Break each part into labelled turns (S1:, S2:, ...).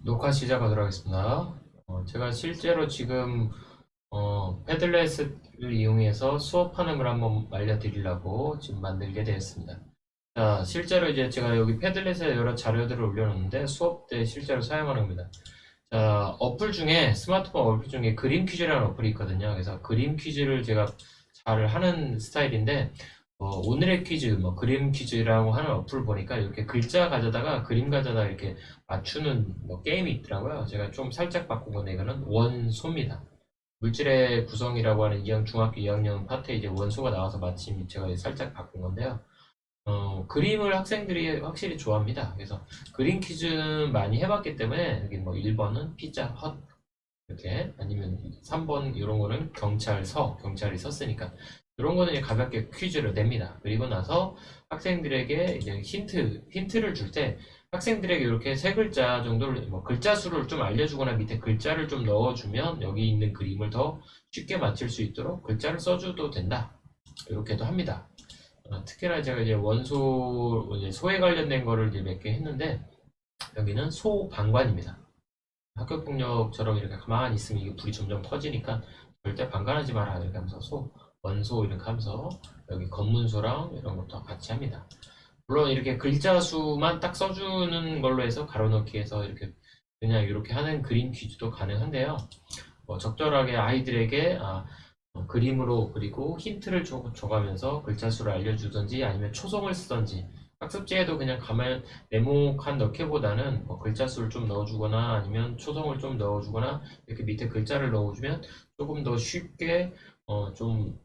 S1: 녹화 시작하도록 하겠습니다. 제가 실제로 지금 패들렛을 이용해서 수업하는 걸 한번 알려드리려고 지금 만들게 되었습니다. 자, 실제로 이제 제가 여기 패들렛에 여러 자료들을 올려놓는데 수업 때 실제로 사용하는 겁니다. 자, 어플 중에 스마트폰 어플 중에 그림 퀴즈라는 어플이 있거든요. 그래서 그림 퀴즈를 제가 잘 하는 스타일인데 오늘의 퀴즈, 뭐 그림 퀴즈라고 하는 어플 보니까 이렇게 글자 가져다가 그림 가져다 이렇게 맞추는 뭐 게임이 있더라고요. 제가 좀 살짝 바꾼 건데 이거는 원소입니다. 물질의 구성이라고 하는 중학교 2학년 파트에 이제 원소가 나와서 마침 제가 살짝 바꾼 건데요. 그림을 학생들이 확실히 좋아합니다. 그래서 그림 퀴즈는 많이 해봤기 때문에 여기 뭐 1번은 피자 헛 이렇게 아니면 3번 이런 거는 경찰이 썼으니까 이런 거는 이제 가볍게 퀴즈를 냅니다. 그리고 나서 학생들에게 이제 힌트를 줄 때 학생들에게 이렇게 세 글자 정도를 뭐 글자 수를 좀 알려주거나 밑에 글자를 좀 넣어주면 여기 있는 그림을 더 쉽게 맞출 수 있도록 글자를 써줘도 된다. 이렇게도 합니다. 특히나 제가 이제 원소 이제 소에 관련된 거를 이제 몇 개 했는데 여기는 소방관입니다. 학교폭력처럼 이렇게 가만히 있으면 이게 불이 점점 커지니까 절대 방관하지 마라 이렇게 하면서 원소 이렇게 하면서 여기 검문소랑 이런 것도 같이 합니다. 물론 이렇게 글자 수만 딱 써주는 걸로 해서 가로넣기 해서 이렇게 그냥 이렇게 하는 그림 퀴즈도 가능한데요. 적절하게 아이들에게 그림으로 그리고 힌트를 줘가면서 글자 수를 알려주든지 아니면 초성을 쓰든지 학습지에도 그냥 가만 네모칸 넣기보다는 글자 수를 좀 넣어주거나 아니면 초성을 좀 넣어주거나 이렇게 밑에 글자를 넣어주면 조금 더 쉽게 좀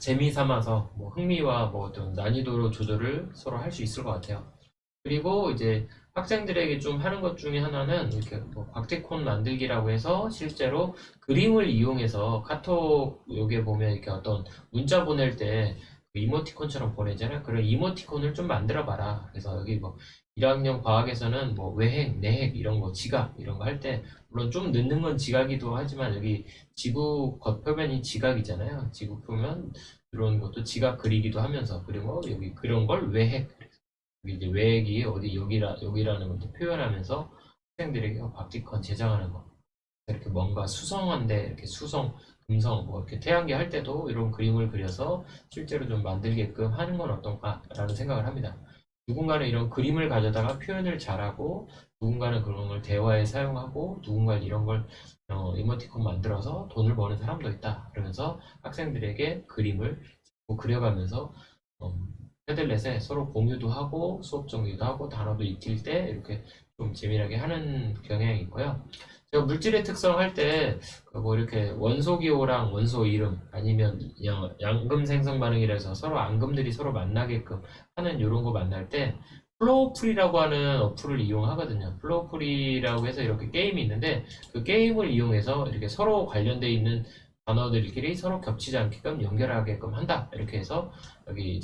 S1: 재미삼아서 뭐 흥미와 뭐 어떤 난이도 조절을 서로 할 수 있을 것 같아요. 그리고 이제 학생들에게 좀 하는 것 중에 하나는 이렇게 뭐 곽태콘 만들기라고 해서 실제로 그림을 이용해서 카톡 여기에 보면 이렇게 어떤 문자 보낼 때 이모티콘처럼 보내잖아요. 그런 이모티콘을 좀 만들어 봐라. 그래서 여기 뭐 1학년 과학에서는 뭐 외핵, 내핵 이런 거, 지각 이런 거 할 때 물론 좀 넣는 건 지각이기도 하지만 여기 지구 겉표면이 지각이잖아요. 지구 표면 이런 것도 지각 그리기도 하면서 그리고 여기 그런 걸 외핵 이제 외액이 어디 여기라는 것도 표현하면서 학생들에게 바티컨 제작하는 거 이렇게 뭔가 수성한데 이렇게 금성 뭐 이렇게 태양계 할 때도 이런 그림을 그려서 실제로 좀 만들게끔 하는 건 어떤가라는 생각을 합니다. 누군가는 이런 그림을 가져다가 표현을 잘하고 누군가는 그런 걸 대화에 사용하고 누군가는 이런 걸 이모티콘 만들어서 돈을 버는 사람도 있다. 그러면서 학생들에게 그림을 그려가면서 어, 패들렛에 서로 공유도 하고 수업 정리도 하고 단어도 익힐 때 이렇게 좀 재미나게 하는 경향이 있고요. 제가 물질의 특성 할 때 뭐 이렇게 원소 기호랑 원소 이름 아니면 양금 생성 반응이라 해서 서로 앙금들이 서로 만나게끔 하는 이런 거 만날 때 플로우풀이라고 하는 어플을 이용하거든요. 플로우풀이라고 해서 이렇게 게임이 있는데 그 게임을 이용해서 이렇게 서로 관련돼 있는 단어들끼리 서로 겹치지 않게끔 연결하게끔 한다. 이렇게 해서 여기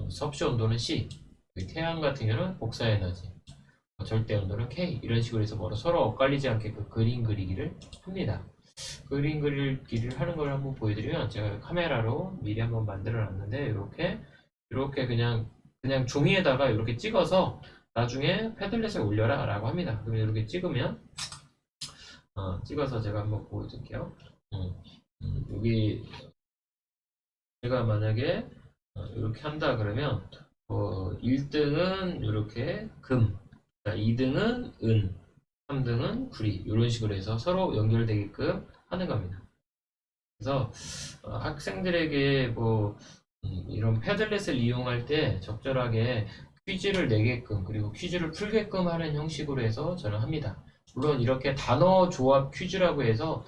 S1: 섭씨 온도는 C, 여기 태양 같은 경우는 복사 에너지, 절대 온도는 K 이런 식으로 해서 서로 엇갈리지 않게 그 그림 그리기를 합니다. 그림 그리기를 하는 걸 한번 보여드리면 제가 카메라로 미리 한번 만들어 놨는데 이렇게 그냥 종이에다가 이렇게 찍어서 나중에 패들렛에 올려라 라고 합니다. 그럼 이렇게 찍으면 찍어서 제가 한번 보여드릴게요. 음, 여기 제가 만약에 이렇게 한다 그러면 1등은 이렇게 금, 2등은 은, 3등은 구리 이런 식으로 해서 서로 연결되게끔 하는 겁니다. 그래서 학생들에게 이런 패들렛을 이용할 때 적절하게 퀴즈를 내게끔 그리고 퀴즈를 풀게끔 하는 형식으로 해서 저는 합니다. 물론 이렇게 단어 조합 퀴즈라고 해서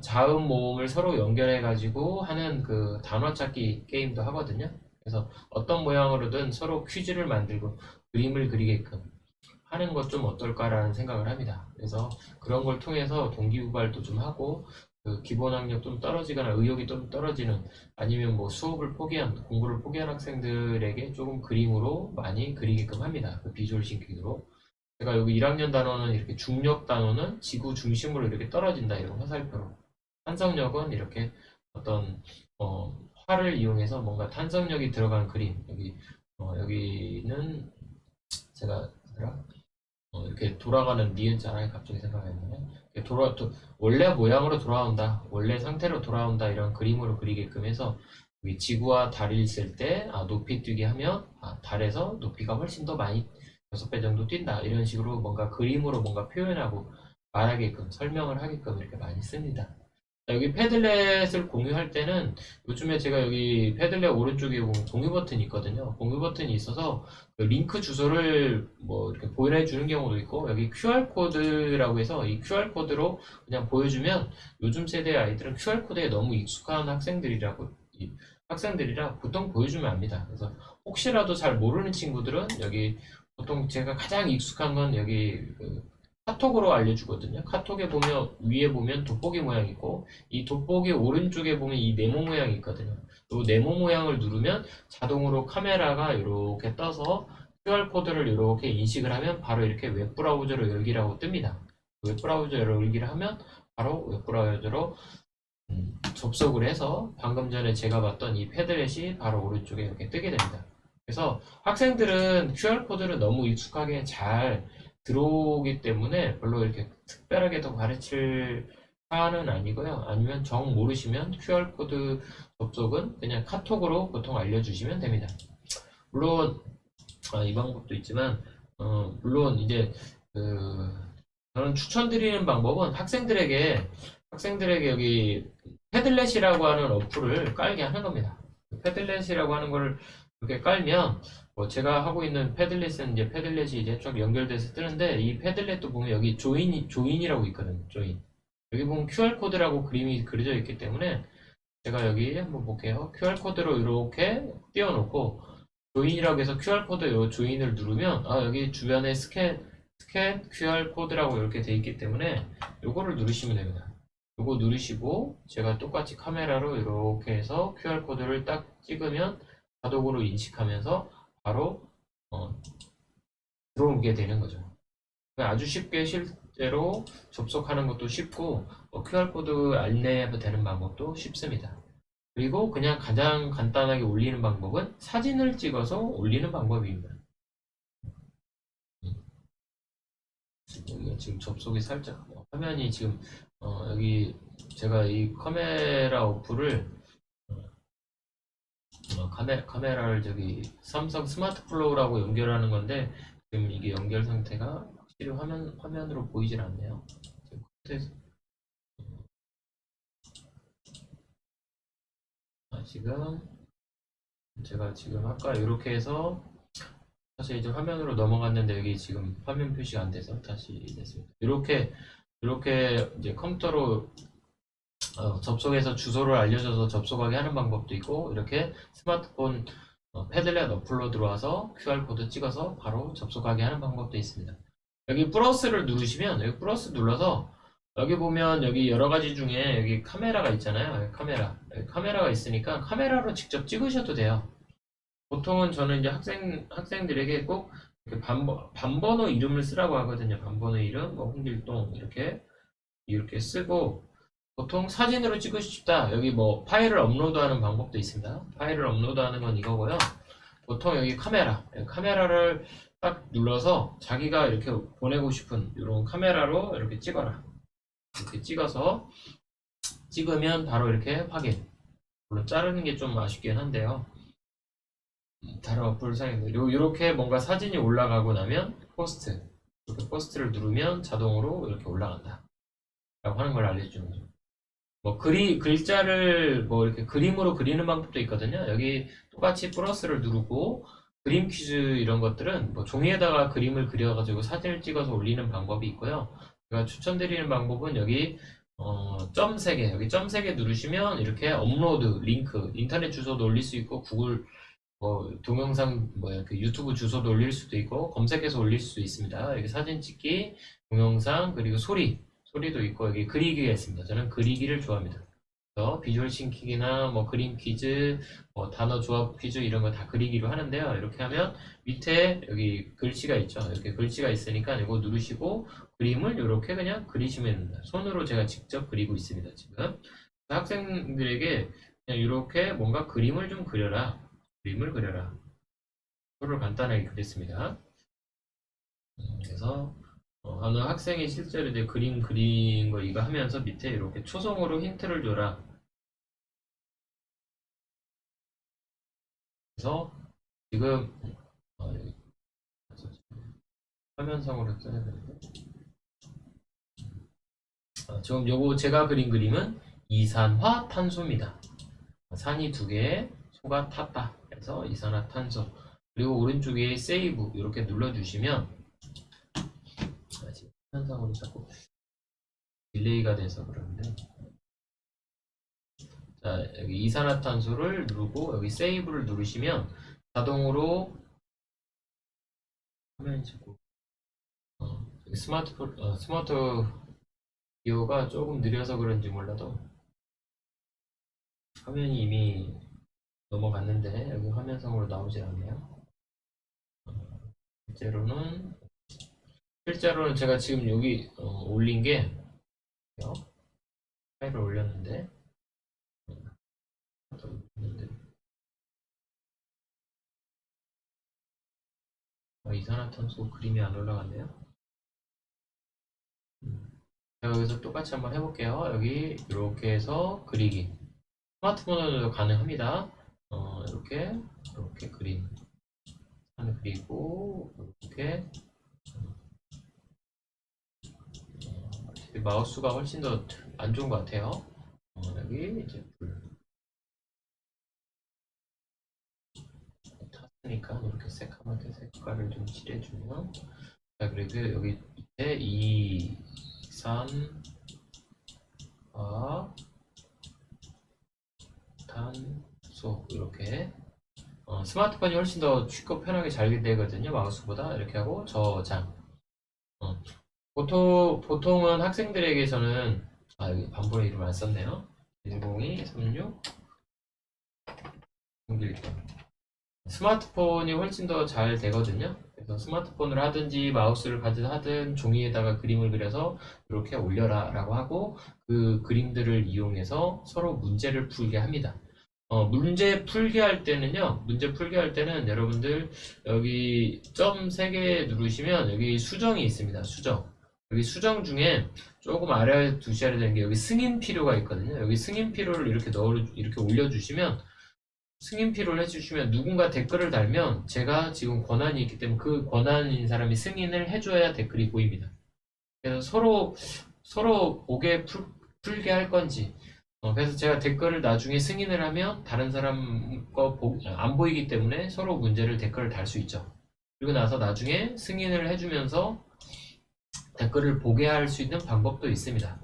S1: 자음 모음을 서로 연결해 가지고 하는 그 단어 찾기 게임도 하거든요. 그래서 어떤 모양으로든 서로 퀴즈를 만들고 그림을 그리게끔 하는 것 좀 어떨까라는 생각을 합니다. 그래서 그런 걸 통해서 동기부발도 좀 하고 그 기본 학력 좀 떨어지거나 의욕이 좀 떨어지는 아니면 뭐 공부를 포기한 학생들에게 조금 그림으로 많이 그리게끔 합니다. 그 비주얼 싱킹으로. 제가 여기 1학년 단어는 이렇게 중력 단어는 지구 중심으로 이렇게 떨어진다 이런 화살표로. 탄성력은 이렇게 어떤 활을 이용해서 뭔가 탄성력이 들어간 그림. 여기는 제가 이렇게 돌아가는 니은자가 갑자기 생각이 나네. 이렇게 원래 모양으로 돌아온다, 원래 상태로 돌아온다 이런 그림으로 그리게끔 해서 여기 지구와 달이 있을 때 높이 뛰게 하면 달에서 높이가 훨씬 더 많이 6배 정도 뛴다 이런 식으로 뭔가 그림으로 뭔가 표현하고 말하게끔 설명을 하게끔 이렇게 많이 씁니다. 여기 패들렛을 공유할 때는 요즘에 제가 여기 패들렛 오른쪽에 보면 공유 버튼이 있거든요. 공유 버튼이 있어서 그 링크 주소를 뭐 이렇게 보여주는 경우도 있고 여기 QR 코드라고 해서 이 QR 코드로 그냥 보여주면 요즘 세대 아이들은 QR 코드에 너무 익숙한 학생들이라 보통 보여주면 압니다. 그래서 혹시라도 잘 모르는 친구들은 여기 보통 제가 가장 익숙한 건 여기 그 카톡으로 알려주거든요. 카톡에 보면 위에 보면 돋보기 모양이 있고 이 돋보기 오른쪽에 보면 이 네모 모양이 있거든요. 이 네모 모양을 누르면 자동으로 카메라가 이렇게 떠서 QR 코드를 이렇게 인식을 하면 바로 이렇게 웹브라우저로 열기라고 뜹니다. 웹브라우저로 열기를 하면 바로 웹브라우저로 접속을 해서 방금 전에 제가 봤던 이 패드렛이 바로 오른쪽에 이렇게 뜨게 됩니다. 그래서 학생들은 QR코드를 너무 익숙하게 잘 들어오기 때문에 별로 이렇게 특별하게 더 가르칠 사안은 아니고요. 아니면 정 모르시면 QR코드 접속은 그냥 카톡으로 보통 알려주시면 됩니다. 물론 이 방법도 있지만 물론 이제 저는 추천드리는 방법은 학생들에게 여기 패들렛이라고 하는 어플을 깔게 하는 겁니다. 패들렛이라고 하는 거를 이렇게 깔면 뭐 제가 하고 있는 패들렛은 이제 패들렛이 이제 쭉 연결돼서 뜨는데 이 패들렛도 보면 여기 조인이라고 있거든요. 조인. 여기 보면 QR 코드라고 그림이 그려져 있기 때문에 제가 여기 한번 볼게요. QR 코드로 이렇게 띄워놓고 조인이라고 해서 QR 코드 요 조인을 누르면 여기 주변에 스캔 QR 코드라고 이렇게 돼 있기 때문에 요거를 누르시면 됩니다. 요거 누르시고 제가 똑같이 카메라로 이렇게 해서 QR 코드를 딱 찍으면 자동으로 인식하면서 바로 들어오게 되는 거죠. 아주 쉽게 실제로 접속하는 것도 쉽고 QR 코드 안내해도 되는 방법도 쉽습니다. 그리고 그냥 가장 간단하게 올리는 방법은 사진을 찍어서 올리는 방법입니다. 여기가 지금 접속이 살짝 화면이 지금 여기 제가 이 카메라 어플을 카메라를 저기 삼성 스마트 플로우라고 연결하는 건데 지금 이게 연결 상태가 확실히 화면으로 보이질 않네요. 지금 제가 지금 아까 이렇게 해서 사실 이제 화면으로 넘어갔는데 여기 지금 화면 표시가 안 돼서 다시 됐습니다. 이렇게 이제 컴퓨터로 접속해서 주소를 알려줘서 접속하게 하는 방법도 있고 이렇게 스마트폰 패들렛 어플로 들어와서 QR코드 찍어서 바로 접속하게 하는 방법도 있습니다. 여기 플러스를 누르시면 여기 플러스 눌러서 여기 보면 여기 여러 가지 중에 여기 카메라가 있잖아요. 여기 카메라가 있으니까 카메라로 직접 찍으셔도 돼요. 보통은 저는 이제 학생들에게 꼭 이렇게 반번호 이름을 쓰라고 하거든요. 반번호 이름, 뭐 홍길동 이렇게 쓰고 보통 사진으로 찍고 싶다. 여기 뭐 파일을 업로드하는 방법도 있습니다. 파일을 업로드하는 건 이거고요. 보통 여기 카메라를 딱 눌러서 자기가 이렇게 보내고 싶은 이런 카메라로 이렇게 찍어라. 이렇게 찍어서 찍으면 바로 이렇게 확인. 물론 자르는 게 좀 아쉽긴 한데요. 다른 어플을 사용해서 이렇게 뭔가 사진이 올라가고 나면 포스트 이렇게 포스트를 누르면 자동으로 이렇게 올라간다 라고 하는 걸 알려주는 거죠. 뭐 글자를 뭐 이렇게 그림으로 그리는 방법도 있거든요. 여기 똑같이 플러스를 누르고 그림 퀴즈 이런 것들은 뭐 종이에다가 그림을 그려가지고 사진을 찍어서 올리는 방법이 있고요. 제가 추천드리는 방법은 여기 점 3개 여기 점 3개 누르시면 이렇게 업로드 링크 인터넷 주소도 올릴 수 있고 구글 동영상 그 유튜브 주소도 올릴 수도 있고 검색해서 올릴 수 있습니다. 여기 사진 찍기, 동영상 그리고 소리도 있고 여기 그리기가 있습니다. 저는 그리기를 좋아합니다. 그래서 비주얼 싱킹이나 뭐 그림 퀴즈, 뭐 단어 조합 퀴즈 이런 거 다 그리기로 하는데요. 이렇게 하면 밑에 여기 글씨가 있죠. 이렇게 글씨가 있으니까 이거 누르시고 그림을 이렇게 그냥 그리시면 됩니다. 손으로 제가 직접 그리고 있습니다. 지금 학생들에게 그냥 이렇게 뭔가 그림을 좀 그려라. 그림을 그려라. 표를 간단하게 그렸습니다. 그래서 어느 학생이 실제로 이제 그림 그린 거 이거 하면서 밑에 이렇게 초성으로 힌트를 줘라. 그래서 지금 여기 화면상으로 써야 되는데 지금 요거 제가 그린 그림은 이산화탄소입니다. 산이 두 개, 소가 탔다. 그래서 이산화탄소. 그리고 오른쪽에 세이브 이렇게 눌러주시면 지금 화면상으로 자꾸 딜레이가 돼서 그러는데 자, 여기 이산화탄소를 누르고 여기 세이브를 누르시면 자동으로 화면이 자꾸 스마트 기어가 조금 느려서 그런지 몰라도 화면이 이미 넘어갔는데 여기 화면상으로 나오질 않네요. 실제로는 제가 지금 여기 올린 게 파일을 올렸는데 이산화탄소 그림이 안 올라갔네요. 제가 여기서 똑같이 한번 해볼게요. 여기 이렇게 해서 그리기. 스마트폰으로도 가능합니다. 이렇게 그림 하나 그리고 이렇게 마우스가 훨씬 더 안 좋은 것 같아요. 여기 이제 불 탔으니까 이렇게 새까맣게 색깔을 좀 칠해주면 자 그리고 여기 밑에 이산화탄소 이렇게 스마트폰이 훨씬 더 쉽고 편하게 잘 되거든요. 마우스보다 이렇게 하고 저장. 보통은 학생들에게서는 여기 반번의 이름 안 썼네요. 10236 01 스마트폰이 훨씬 더 잘 되거든요. 그래서 스마트폰을 하든지 마우스를 하든 종이에다가 그림을 그려서 이렇게 올려라 라고 하고 그 그림들을 이용해서 서로 문제를 풀게 합니다. 문제 풀게 할 때는 여러분들 여기 점 3개 누르시면 여기 수정이 있습니다. 수정. 여기 수정 중에 조금 아래에 두셔야 되는 게 여기 승인 필요가 있거든요. 여기 승인 필요를 이렇게 올려주시면 승인 필요를 해주시면 누군가 댓글을 달면 제가 지금 권한이 있기 때문에 그 권한인 사람이 승인을 해줘야 댓글이 보입니다. 그래서 서로 보게 풀게 할 건지 그래서 제가 댓글을 나중에 승인을 하면 다른 사람 거 안 보이기 때문에 서로 문제를 댓글을 달 수 있죠. 그리고 나서 나중에 승인을 해주면서 댓글을 보게 할 수 있는 방법도 있습니다.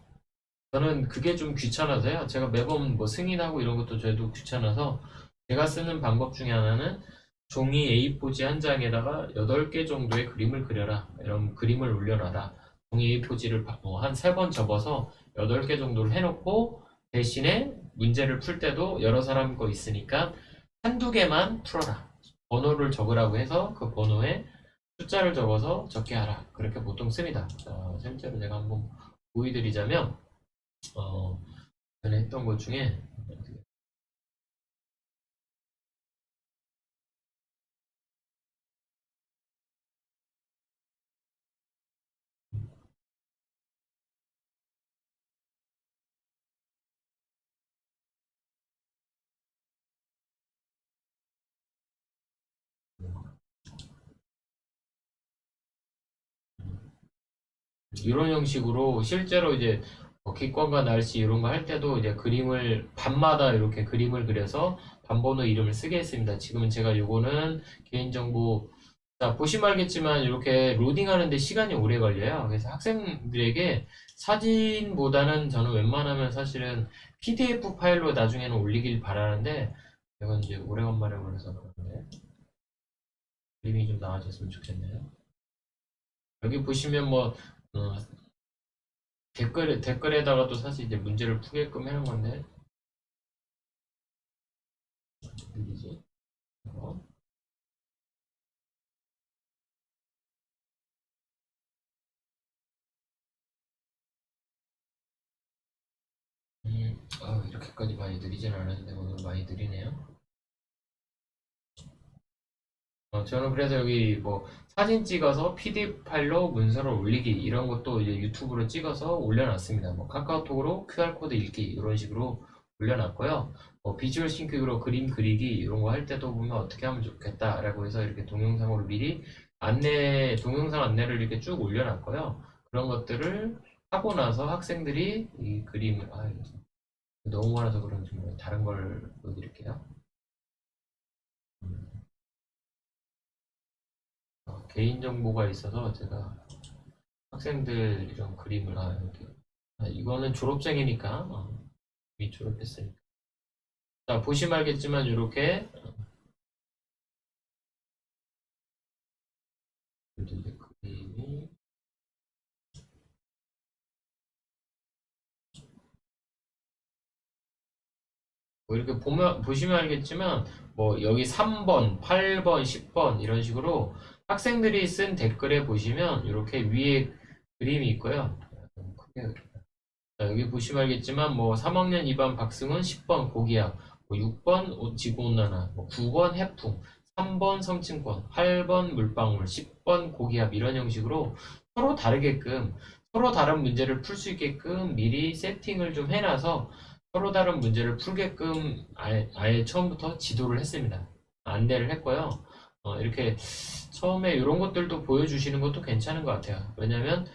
S1: 저는 그게 좀 귀찮아서요. 제가 매번 뭐 승인하고 이런 것도 저도 귀찮아서 제가 쓰는 방법 중에 하나는 종이 A4지 한 장에다가 8개 정도의 그림을 그려라. 이런 그림을 올려놔라. 종이 A4지를 한 3번 접어서 8개 정도를 해놓고 대신에 문제를 풀 때도 여러 사람 거 있으니까 한두 개만 풀어라. 번호를 적으라고 해서 그 번호에 숫자를 적어서 적게 하라. 그렇게 보통 씁니다. 실제로 제가 한번 보여드리자면 전에 했던 것 중에 이런 형식으로 실제로 이제 기권과 날씨 이런 거 할 때도 이제 그림을 반마다 이렇게 그림을 그려서 반번호 이름을 쓰게 했습니다. 지금은 제가 요거는 개인정보 자 보시면 알겠지만 이렇게 로딩하는데 시간이 오래 걸려요. 그래서 학생들에게 사진보다는 저는 웬만하면 사실은 PDF 파일로 나중에는 올리길 바라는데 이건 이제 오래간만에 걸려서 그런데 그림이 좀 나아졌으면 좋겠네요. 여기 보시면 뭐 댓글에다가도 사실 이제 문제를 푸게끔 해놓은 건데 어디지? 어? 이렇게까지 많이 느리진 않았는데 오늘 많이 느리네요. 저는 그래서 여기 뭐 사진 찍어서 PDF 파일로 문서를 올리기 이런 것도 이제 유튜브로 찍어서 올려놨습니다. 뭐 카카오톡으로 QR코드 읽기 이런 식으로 올려놨고요. 뭐 비주얼 싱크로 그림 그리기 이런 거 할 때도 보면 어떻게 하면 좋겠다라고 해서 이렇게 동영상으로 미리 동영상 안내를 이렇게 쭉 올려놨고요. 그런 것들을 하고 나서 학생들이 이 그림을, 이거 너무 많아서 그런지 다른 걸 보여드릴게요. 개인정보가 있어서 제가 학생들 이런 그림을, 이렇게. 이거는 졸업생이니까, 이미 졸업했으니까. 자, 보시면 알겠지만, 이렇게, 이제 그림이, 뭐 이렇게 보시면 알겠지만, 뭐 여기 3번, 8번, 10번 이런 식으로 학생들이 쓴 댓글에 보시면 이렇게 위에 그림이 있고요. 크게 자, 여기 보시면 알겠지만 뭐 3학년 2반 박승훈 10번 고기압, 뭐 6번 지구온난화, 뭐 9번 해풍, 3번 성층권, 8번 물방울, 10번 고기압 이런 형식으로 서로 다르게끔 서로 다른 문제를 풀 수 있게끔 미리 세팅을 좀 해놔서 서로 다른 문제를 풀게끔 아예 처음부터 지도를 했습니다. 안내를 했고요. 이렇게 처음에 이런 것들도 보여주시는 것도 괜찮은 것 같아요. 왜냐면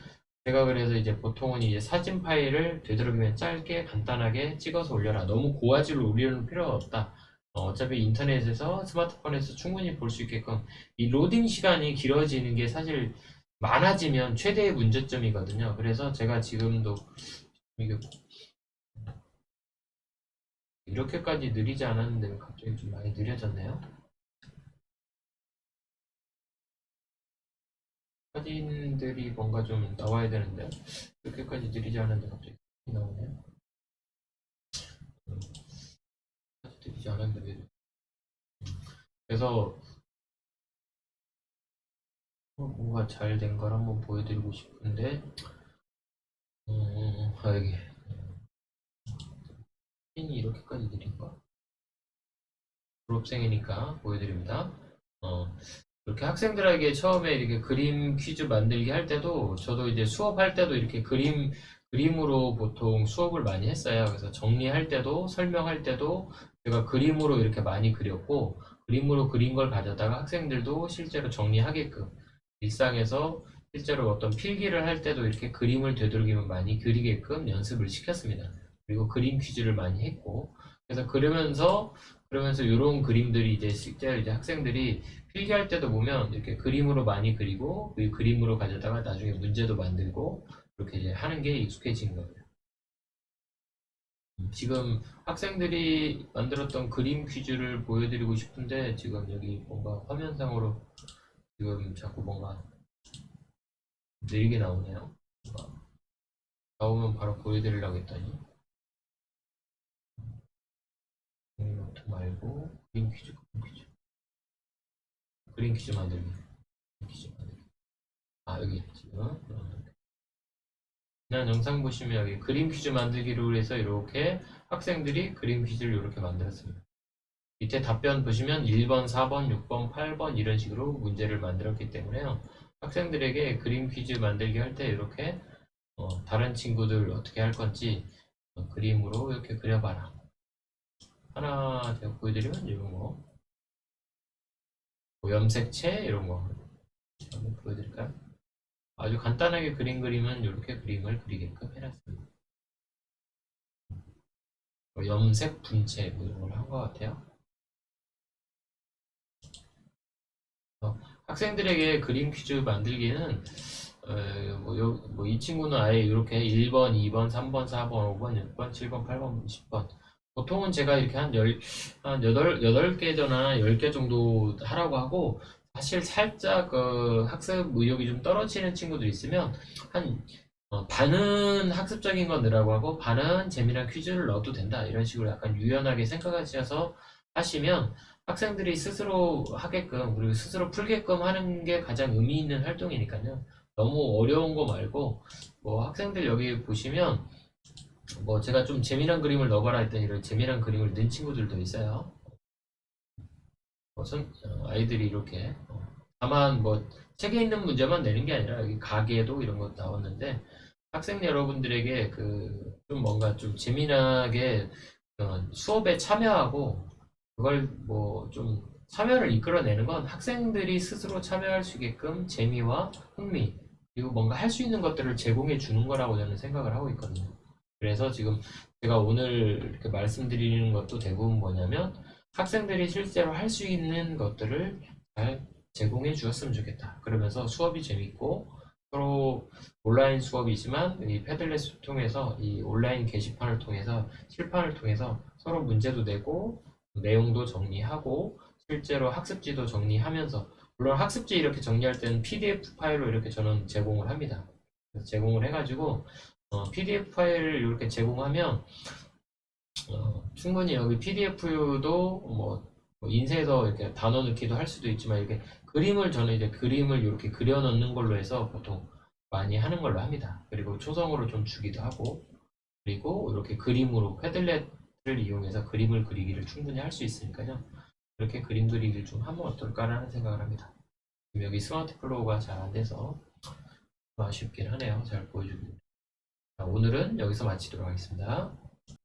S1: 제가 그래서 이제 보통은 이제 사진 파일을 되도록이면 짧게 간단하게 찍어서 올려라. 너무 고화질로 올리는 필요가 없다. 어차피 인터넷에서 스마트폰에서 충분히 볼 수 있게끔 이 로딩 시간이 길어지는 게 사실 많아지면 최대의 문제점이거든요. 그래서 제가 지금도 이게 이렇게까지 느리지 않았는데 갑자기 좀 많이 느려졌네요. 사진들이 뭔가 좀 나와야 되는데 이렇게까지 느리지 않았는데 갑자기 나오네요. 느리지 않았는데 왜 그래서 뭔가 잘 된 걸 한번 보여드리고 싶은데 여기 핀이 이렇게까지 느린가? 졸업생이니까 보여드립니다. 어, 이렇게 학생들에게 처음에 이렇게 그림 퀴즈 만들기 할 때도 저도 이제 수업할 때도 이렇게 그림으로 보통 수업을 많이 했어요. 그래서 정리할 때도 설명할 때도 제가 그림으로 이렇게 많이 그렸고 그림으로 그린 걸 가져다가 학생들도 실제로 정리하게끔 일상에서 실제로 어떤 필기를 할 때도 이렇게 그림을 되도록이면 많이 그리게끔 연습을 시켰습니다. 그리고 그림 퀴즈를 많이 했고 그래서 그러면서 이런 그림들이 이제 실제 이제 학생들이 필기할 때도 보면 이렇게 그림으로 많이 그리고 그 그림으로 가져다가 나중에 문제도 만들고 이렇게 이제 하는 게 익숙해진 거예요. 지금 학생들이 만들었던 그림 퀴즈를 보여드리고 싶은데 지금 여기 뭔가 화면상으로 지금 자꾸 뭔가 느리게 나오네요. 뭔가 나오면 바로 보여드리려고 했더니 노트 말고 그림 퀴즈 만들기. 퀴즈 만들기. 여기 지금 지난 영상 보시면 여기 그림 퀴즈 만들기로 해서 이렇게 학생들이 그림 퀴즈를 이렇게 만들었습니다. 밑에 답변 보시면 1번, 4번, 6번, 8번 이런 식으로 문제를 만들었기 때문에요. 학생들에게 그림 퀴즈 만들기 할 때 이렇게 다른 친구들 어떻게 할 건지 그림으로 이렇게 그려봐라. 하나 제가 보여드리면 이런 거, 뭐 염색체 이런 거 한번 보여드릴까요? 아주 간단하게 그리면 이렇게 그림을 그리게끔 해놨습니다. 염색 분체 뭐 이런 걸 한 것 같아요. 학생들에게 그림 퀴즈 만들기는 이 친구는 아예 이렇게 1번, 2번, 3번, 4번, 5번, 6번, 7번, 8번, 10번 보통은 제가 이렇게 한 8개나 10개 정도 하라고 하고 사실 살짝 학습 의욕이 좀 떨어지는 친구들 있으면 한 반은 학습적인 거 넣으라고 하고 반은 재미난 퀴즈를 넣어도 된다 이런 식으로 약간 유연하게 생각하셔서 하시면 학생들이 스스로 하게끔 그리고 스스로 풀게끔 하는 게 가장 의미 있는 활동이니까요. 너무 어려운 거 말고 뭐 학생들 여기 보시면 뭐 제가 좀 재미난 그림을 넣어봐라 했더니 이런 재미난 그림을 넣은 친구들도 있어요. 아이들이 이렇게 다만 뭐 책에 있는 문제만 내는 게 아니라 여기 가계도 이런 것 나왔는데 학생 여러분들에게 그 좀 뭔가 좀 재미나게 수업에 참여하고 그걸 뭐 좀 참여를 이끌어내는 건 학생들이 스스로 참여할 수 있게끔 재미와 흥미 그리고 뭔가 할 수 있는 것들을 제공해 주는 거라고 저는 생각을 하고 있거든요. 그래서 지금 제가 오늘 이렇게 말씀드리는 것도 대부분 뭐냐면 학생들이 실제로 할 수 있는 것들을 잘 제공해 주었으면 좋겠다. 그러면서 수업이 재밌고 서로 온라인 수업이지만 이 패들렛을 통해서 이 온라인 게시판을 통해서 실판을 통해서 서로 문제도 내고 내용도 정리하고 실제로 학습지도 정리하면서 물론 학습지 이렇게 정리할 때는 PDF 파일로 이렇게 저는 제공을 합니다. 그래서 제공을 해가지고 PDF 파일을 이렇게 제공하면 충분히 여기 PDF도 뭐 인쇄해서 이렇게 단어 넣기도 할 수도 있지만 이렇게 그림을 저는 이제 그림을 이렇게 그려 넣는 걸로 해서 보통 많이 하는 걸로 합니다. 그리고 초성으로 좀 주기도 하고 그리고 이렇게 그림으로 패들렛을 이용해서 그림을 그리기를 충분히 할 수 있으니까요. 이렇게 그림 그리기를 좀 하면 어떨까라는 생각을 합니다. 지금 여기 스마트 플로우가 잘 안 돼서 좀 아쉽긴 하네요. 잘 보여주기. 자, 오늘은 여기서 마치도록 하겠습니다.